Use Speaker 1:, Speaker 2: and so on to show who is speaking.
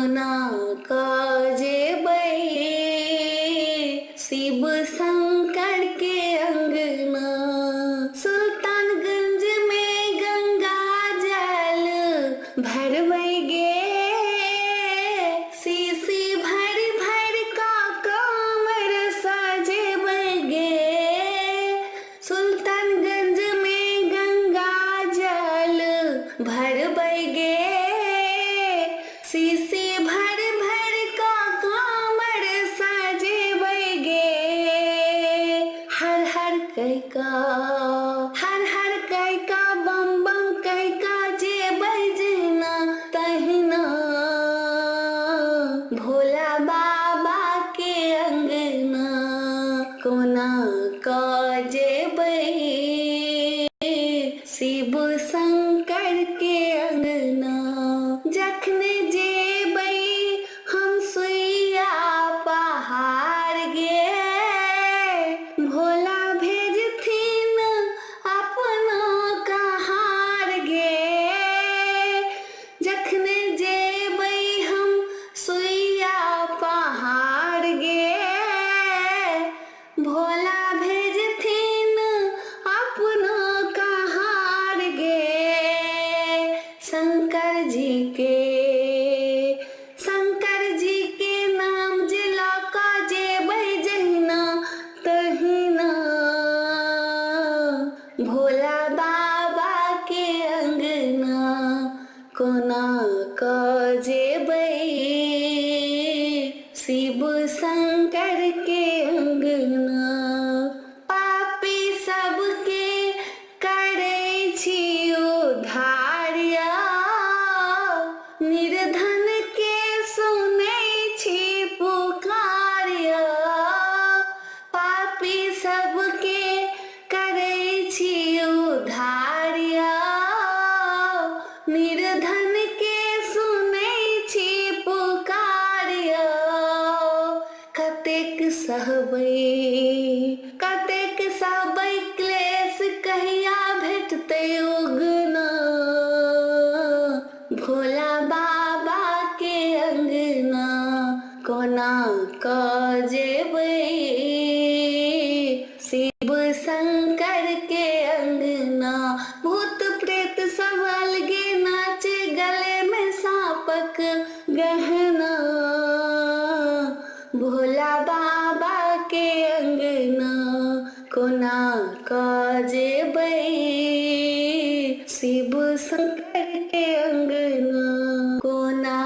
Speaker 1: कोना काजेबै शिव शंकर के अंगना। सुल्तानगंज में गंगा जल भरबै गे, शीशी भर भर का कमर सजेबै गे। सुल्तानगंज में गंगा जल भरबै गे, शीशी भर भर का कमर सजेबै गे। हर हर कैका, हर हर कैका, बम बम कैका जेबै जहिना तहिना भोला बाबा के अंगना। कोना काजेबै शिव शंकर के अंगना। जखने जेबै हम सुइया पहाड़ गे, भोला भेजथिन अपना कहार गे। जखने जेबै हम सुइया पहाड़ गे, भोला भेजथिन अपना कहार गे। शंकर जी के नाम जे लौका जेबै जहिना तहिना भोला बाबा के अंगना। कोना काजेबै शिव शंकर के अंगना। पापी सबके करै छी उद्धार या, निर्धन के सुनै छी पुकार या। पापी सबके करै छी उद्धार या, निर्धन के सुनै छी पुकार या। कतेक सहबै क्लेश, कहिया भेटतै उगना भोला बाबा के अंगना। कोना काजेबै शिव शंकर के अंगना। भूत प्रेत सब अलगे नाचे, गले में सांपक गहना भोला बाबा के अंगना। कोना काजेबै शिव शंकर के अंगना। कोना